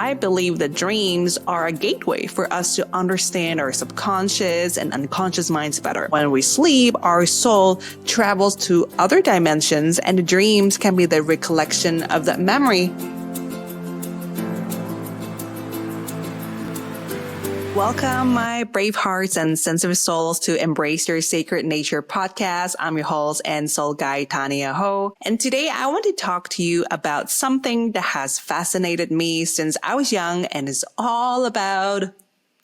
I believe that dreams are a gateway for us to understand our subconscious and unconscious minds better. When we sleep, our soul travels to other dimensions, and the dreams can be the recollection of that memory. Welcome, my brave hearts and sensitive souls, to Embrace Your Sacred Nature podcast. I'm your host and soul guide, Tanya Ho. And today I want to talk to you about something that has fascinated me since I was young, and is all about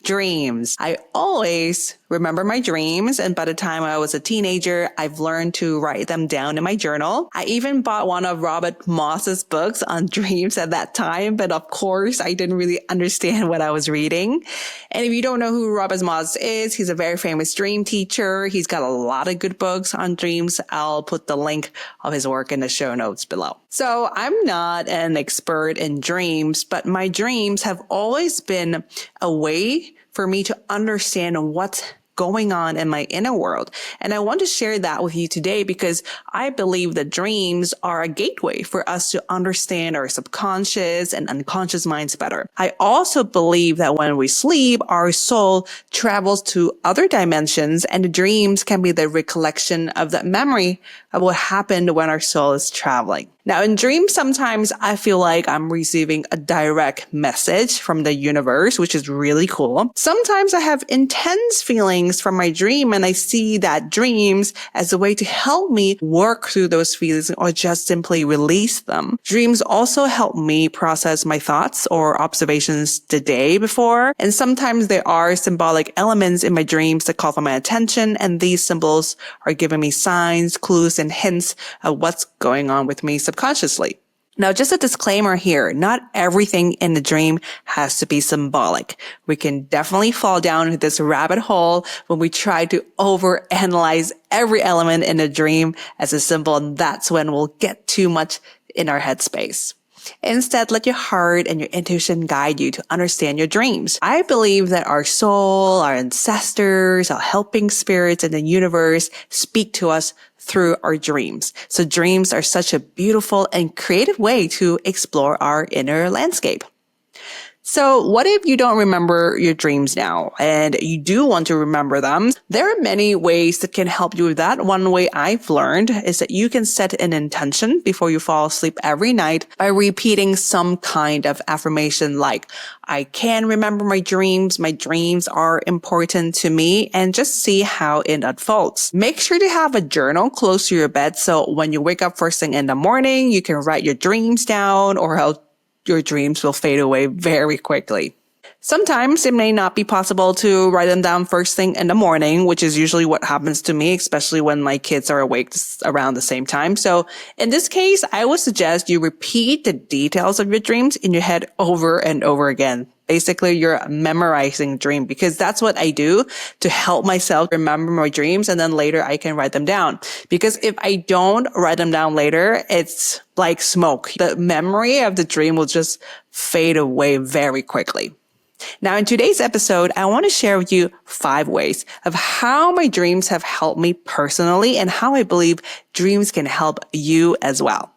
dreams. I always remember my dreams, and by the time I was a teenager, I've learned to write them down in my journal. I even bought one of Robert Moss's books on dreams at that time, but of course, I didn't really understand what I was reading. And if you don't know who Robert Moss is, he's a very famous dream teacher. He's got a lot of good books on dreams. I'll put the link of his work in the show notes below. So I'm not an expert in dreams, but my dreams have always been a way for me to understand what's going on in my inner world. And I want to share that with you today because I believe that dreams are a gateway for us to understand our subconscious and unconscious minds better. I also believe that when we sleep, our soul travels to other dimensions, and the dreams can be the recollection of that memory of what happened when our soul is traveling. Now, in dreams, sometimes I feel like I'm receiving a direct message from the universe, which is really cool. Sometimes I have intense feelings from my dream, and I see that dreams as a way to help me work through those feelings or just simply release them. Dreams also help me process my thoughts or observations the day before, and sometimes there are symbolic elements in my dreams that call for my attention, and these symbols are giving me signs, clues, and hints of what's going on with me subconsciously. Now, just a disclaimer here, not everything in the dream has to be symbolic. We can definitely fall down into this rabbit hole when we try to overanalyze every element in a dream as a symbol, and that's when we'll get too much in our headspace. Instead, let your heart and your intuition guide you to understand your dreams. I believe that our soul, our ancestors, our helping spirits in the universe speak to us through our dreams. So dreams are such a beautiful and creative way to explore our inner landscape. So what if you don't remember your dreams now and you do want to remember them? There are many ways that can help you with that. One way I've learned is that you can set an intention before you fall asleep every night by repeating some kind of affirmation like, I can remember my dreams are important to me, and just see how it unfolds. Make sure to have a journal close to your bed so when you wake up first thing in the morning, you can write your dreams down, or else your dreams will fade away very quickly. Sometimes it may not be possible to write them down first thing in the morning, which is usually what happens to me, especially when my kids are awake around the same time. So in this case, I would suggest you repeat the details of your dreams in your head over and over again. Basically, you're memorizing dream, because that's what I do to help myself remember my dreams, and then later I can write them down. Because if I don't write them down later, it's like smoke. The memory of the dream will just fade away very quickly. Now, in today's episode, I want to share with you 5 ways of how my dreams have helped me personally and how I believe dreams can help you as well.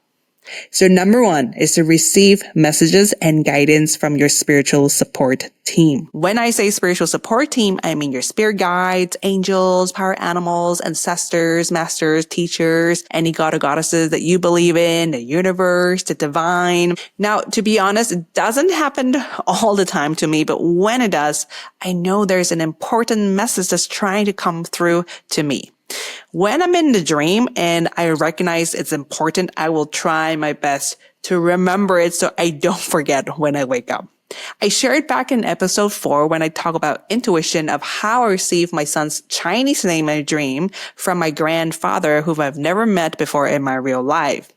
So number 1 is to receive messages and guidance from your spiritual support team. When I say spiritual support team, I mean your spirit guides, angels, power animals, ancestors, masters, teachers, any god or goddesses that you believe in, the universe, the divine. Now, to be honest, it doesn't happen all the time to me, but when it does, I know there's an important message that's trying to come through to me. When I'm in the dream and I recognize it's important, I will try my best to remember it so I don't forget when I wake up. I shared back in episode 4 when I talk about intuition of how I received my son's Chinese name in a dream from my grandfather, who I've never met before in my real life.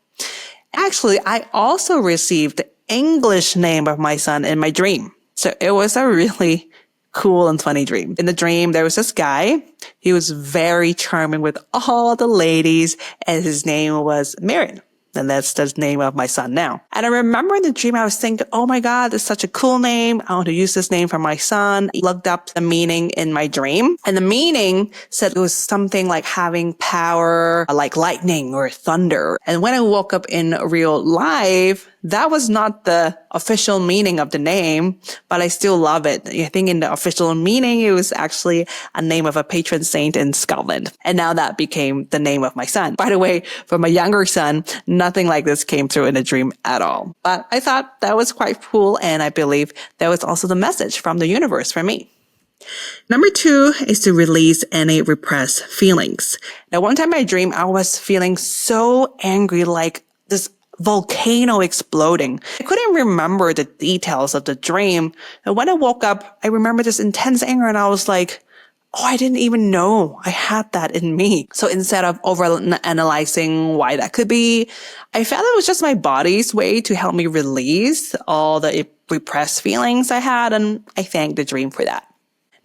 Actually, I also received the English name of my son in my dream. So it was a really cool and funny dream. In the dream, there was this guy. He was very charming with all the ladies, and his name was Marin. And that's the name of my son now. And I remember in the dream, I was thinking, oh my God, it's such a cool name. I want to use this name for my son. I looked up the meaning in my dream, and the meaning said it was something like having power, like lightning or thunder. And when I woke up in real life, That was not the official meaning of the name, but I still love it. I think in the official meaning, it was actually a name of a patron saint in Scotland. And now that became the name of my son. By the way, for my younger son, nothing like this came through in a dream at all. But I thought that was quite cool, and I believe that was also the message from the universe for me. Number 2 is to release any repressed feelings. Now, one time in my dream, I was feeling so angry, like this volcano exploding. I couldn't remember the details of the dream. And when I woke up, I remember this intense anger, and I was like, oh, I didn't even know I had that in me. So instead of overanalyzing why that could be, I felt it was just my body's way to help me release all the repressed feelings I had, and I thank the dream for that.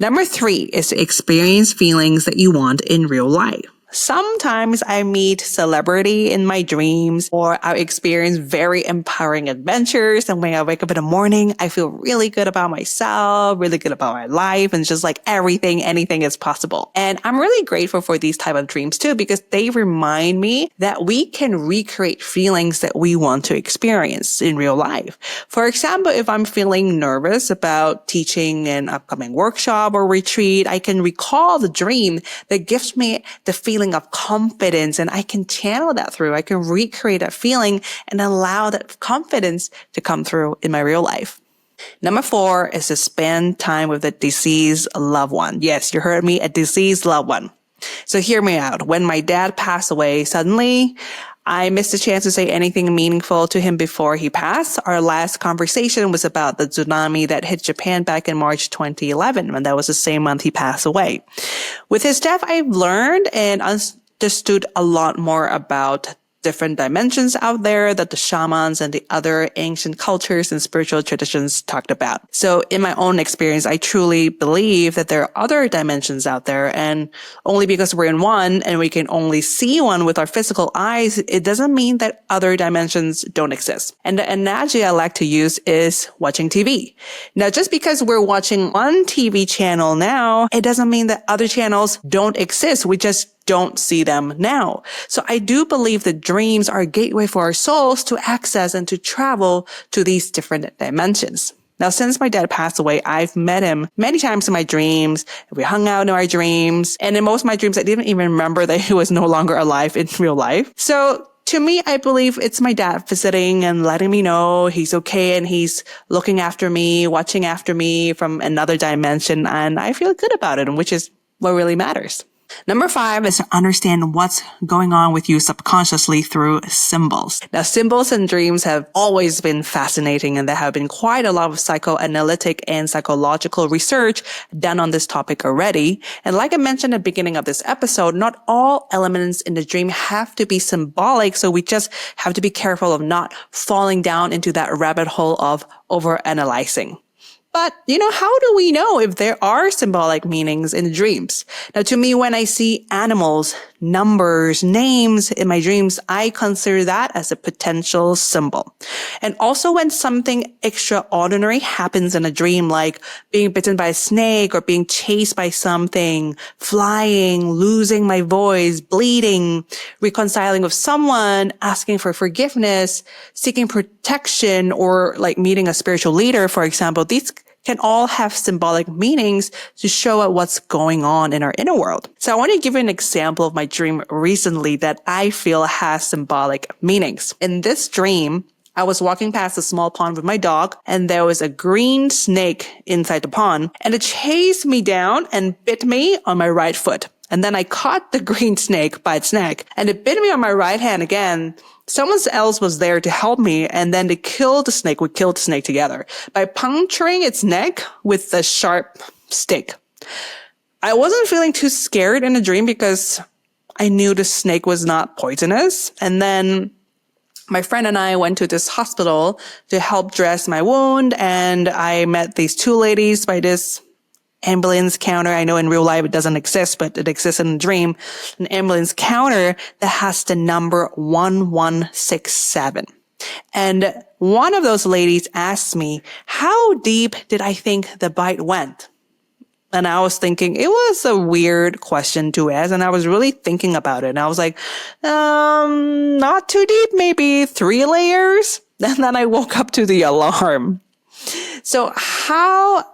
Number 3 is to experience feelings that you want in real life. Sometimes I meet celebrity in my dreams, or I experience very empowering adventures. And when I wake up in the morning, I feel really good about myself, really good about my life, and just like anything is possible. And I'm really grateful for these type of dreams too, because they remind me that we can recreate feelings that we want to experience in real life. For example, if I'm feeling nervous about teaching an upcoming workshop or retreat, I can recall the dream that gives me the feeling of confidence, and I can channel that through. I can recreate that feeling and allow that confidence to come through in my real life. Number 4 is to spend time with a deceased loved one. Yes, you heard me, a deceased loved one. So hear me out. When my dad passed away suddenly, I missed a chance to say anything meaningful to him before he passed. Our last conversation was about the tsunami that hit Japan back in March 2011, and that was the same month he passed away. With his death, I've learned and understood a lot more about different dimensions out there that the shamans and the other ancient cultures and spiritual traditions talked about. So in my own experience, I truly believe that there are other dimensions out there, and only because we're in one and we can only see one with our physical eyes, it doesn't mean that other dimensions don't exist. And the analogy I like to use is watching TV. Now, just because we're watching one TV channel now, it doesn't mean that other channels don't exist. We just don't see them now. So I do believe that dreams are a gateway for our souls to access and to travel to these different dimensions. Now, since my dad passed away, I've met him many times in my dreams. We hung out in our dreams. And in most of my dreams, I didn't even remember that he was no longer alive in real life. So to me, I believe it's my dad visiting and letting me know he's okay and he's looking after me, watching after me from another dimension. And I feel good about it, which is what really matters. Number 5 is to understand what's going on with you subconsciously through symbols. Now, symbols and dreams have always been fascinating, and there have been quite a lot of psychoanalytic and psychological research done on this topic already. And like I mentioned at the beginning of this episode, not all elements in the dream have to be symbolic, so we just have to be careful of not falling down into that rabbit hole of overanalyzing. But, how do we know if there are symbolic meanings in dreams? Now, to me, when I see animals, numbers, names in my dreams, I consider that as a potential symbol. And also when something extraordinary happens in a dream, like being bitten by a snake or being chased by something, flying, losing my voice, bleeding, reconciling with someone, asking for forgiveness, seeking protection, or like meeting a spiritual leader, for example, these can all have symbolic meanings to show at what's going on in our inner world. So I want to give you an example of my dream recently that I feel has symbolic meanings. In this dream, I was walking past a small pond with my dog, and there was a green snake inside the pond, and it chased me down and bit me on my right foot. And then I caught the green snake by its neck, and it bit me on my right hand again. Someone else was there to help me, and then they killed the snake. We killed the snake together by puncturing its neck with a sharp stick. I wasn't feeling too scared in the dream because I knew the snake was not poisonous. And then my friend and I went to this hospital to help dress my wound, and I met these 2 ladies by this ambulance counter. I know in real life it doesn't exist, but it exists in a dream. An ambulance counter that has the number 1167. And one of those ladies asked me, how deep did I think the bite went? And I was thinking it was a weird question to ask. And I was really thinking about it. And I was like, not too deep, maybe 3 layers. And then I woke up to the alarm. So how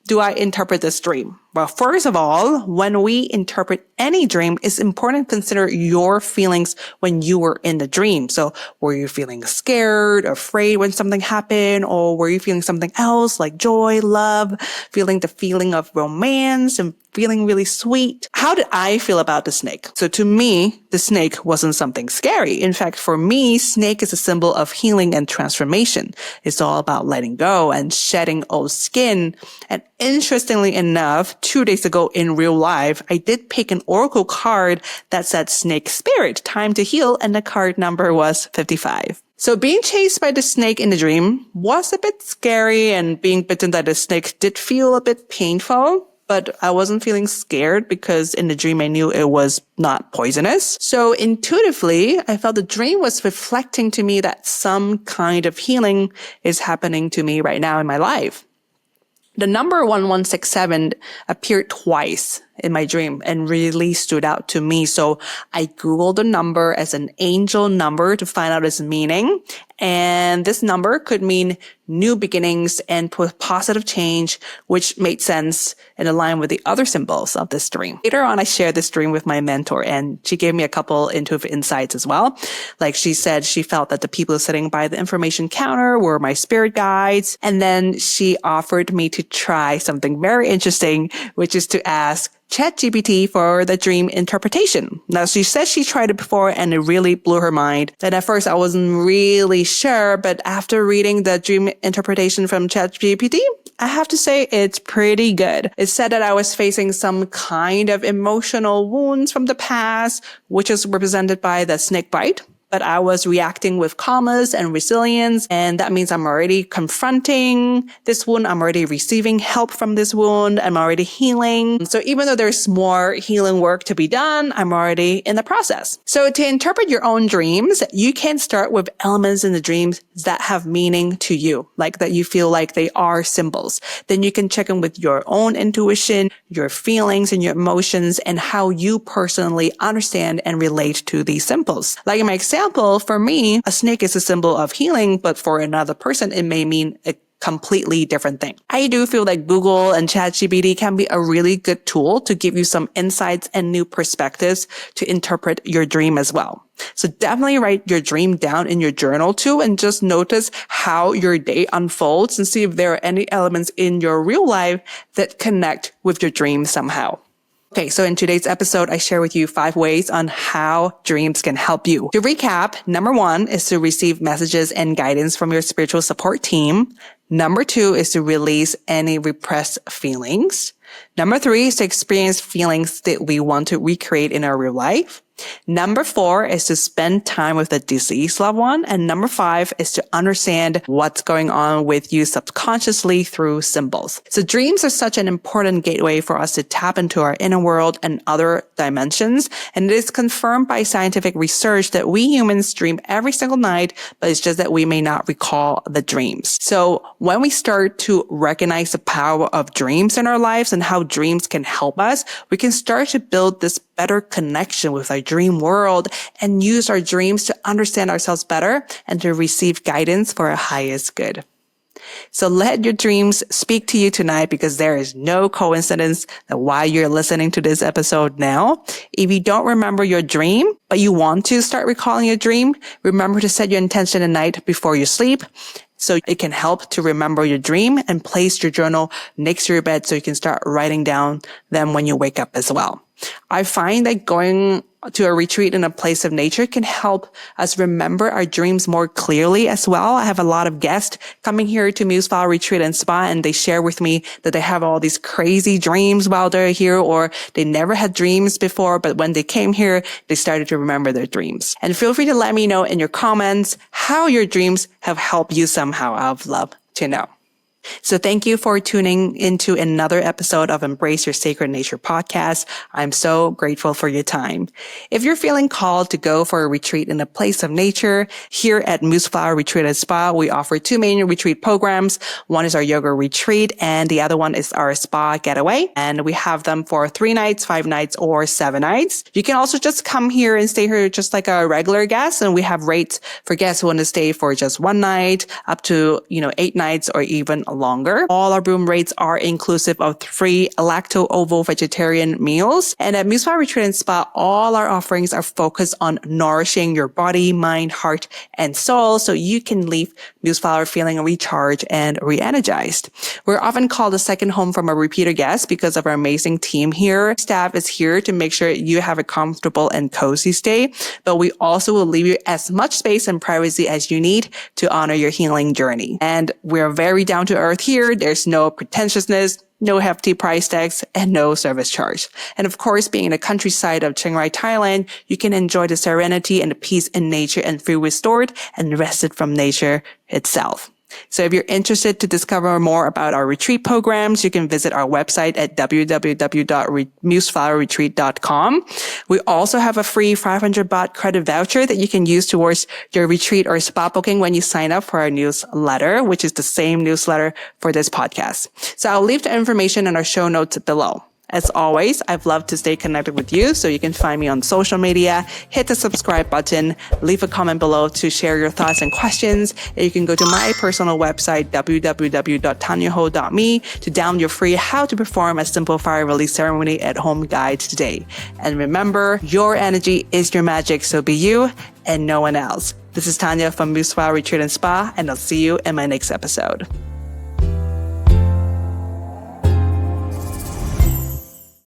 do I interpret this dream? Well, first of all, when we interpret any dream, it's important to consider your feelings when you were in the dream. So were you feeling scared, afraid when something happened, or were you feeling something else like joy, love, feeling the feeling of romance and feeling really sweet? How did I feel about the snake? So to me, the snake wasn't something scary. In fact, for me, snake is a symbol of healing and transformation. It's all about letting go and shedding old skin. And interestingly enough, 2 days ago in real life, I did pick an oracle card that said snake spirit, time to heal, and the card number was 55. So being chased by the snake in the dream was a bit scary, and being bitten by the snake did feel a bit painful. But I wasn't feeling scared because in the dream I knew it was not poisonous. So intuitively, I felt the dream was reflecting to me that some kind of healing is happening to me right now in my life. The number 1167 appeared twice in my dream and really stood out to me. So I Googled the number as an angel number to find out its meaning. And this number could mean new beginnings and positive change, which made sense and aligned with the other symbols of this dream. Later on, I shared this dream with my mentor, and she gave me a couple intuitive insights as well. Like she said, she felt that the people sitting by the information counter were my spirit guides. And then she offered me to try something very interesting, which is to ask ChatGPT for the dream interpretation. Now, she said she tried it before and it really blew her mind. And at first I wasn't really sure, but after reading the dream interpretation from ChatGPT, I have to say it's pretty good. It said that I was facing some kind of emotional wounds from the past, which is represented by the snake bite. But I was reacting with calmness and resilience. And that means I'm already confronting this wound. I'm already receiving help from this wound. I'm already healing. So even though there's more healing work to be done, I'm already in the process. So to interpret your own dreams, you can start with elements in the dreams that have meaning to you, like that you feel like they are symbols. Then you can check in with your own intuition, your feelings and your emotions, and how you personally understand and relate to these symbols. Like in my example, for me, a snake is a symbol of healing, but for another person, it may mean a completely different thing. I do feel like Google and ChatGPT can be a really good tool to give you some insights and new perspectives to interpret your dream as well. So definitely write your dream down in your journal too, and just notice how your day unfolds and see if there are any elements in your real life that connect with your dream somehow. Okay, so in today's episode, I share with you 5 ways on how dreams can help you. To recap, number 1 is to receive messages and guidance from your spiritual support team. Number 2 is to release any repressed feelings. Number 3 is to experience feelings that we want to recreate in our real life. Number 4 is to spend time with a deceased loved one. And number 5 is to understand what's going on with you subconsciously through symbols. So dreams are such an important gateway for us to tap into our inner world and other dimensions. And it is confirmed by scientific research that we humans dream every single night, but it's just that we may not recall the dreams. So when we start to recognize the power of dreams in our lives and how dreams can help us, we can start to build this better connection with our dream world and use our dreams to understand ourselves better and to receive guidance for our highest good. So let your dreams speak to you tonight, because there is no coincidence that why you're listening to this episode now. If you don't remember your dream, but you want to start recalling your dream, remember to set your intention at night before you sleep, so it can help to remember your dream, and place your journal next to your bed so you can start writing down them when you wake up as well. I find that going to a retreat in a place of nature can help us remember our dreams more clearly as well. I have a lot of guests coming here to Museflower Retreat and Spa, and they share with me that they have all these crazy dreams while they're here, or they never had dreams before, but when they came here, they started to remember their dreams. And feel free to let me know in your comments how your dreams have helped you somehow. I'd love to know. So thank you for tuning into another episode of Embrace Your Sacred Nature podcast. I'm so grateful for your time. If you're feeling called to go for a retreat in a place of nature, here at Museflower Retreat and Spa, we offer two main retreat programs. One is our yoga retreat and the other one is our spa getaway. And we have them for 3 nights, 5 nights, or 7 nights. You can also just come here and stay here just like a regular guest. And we have rates for guests who want to stay for just 1 night up to, 8 nights or even longer. All our room rates are inclusive of free lacto-ovo vegetarian meals. And at Museflower Retreat and Spa, all our offerings are focused on nourishing your body, mind, heart, and soul so you can leave Museflower feeling recharged and re-energized. We're often called a second home from a repeater guest because of our amazing team here. Staff is here to make sure you have a comfortable and cozy stay, but we also will leave you as much space and privacy as you need to honor your healing journey. And we're very down to earth here. There's no pretentiousness, no hefty price tags, and no service charge. And of course, being in the countryside of Chiang Rai, Thailand, you can enjoy the serenity and the peace in nature and feel restored and rested from nature itself. So if you're interested to discover more about our retreat programs, you can visit our website at www.museflowerretreat.com. We also have a free 500 baht credit voucher that you can use towards your retreat or spa booking when you sign up for our newsletter, which is the same newsletter for this podcast. So I'll leave the information in our show notes below. As always, I've loved to stay connected with you, so you can find me on social media, hit the subscribe button, leave a comment below to share your thoughts and questions, and you can go to my personal website, www.tanyaho.me, to download your free How to Perform a Simple Fire Release Ceremony at Home guide today. And remember, your energy is your magic, so be you and no one else. This is Tanya from Museflower Retreat and Spa, and I'll see you in my next episode.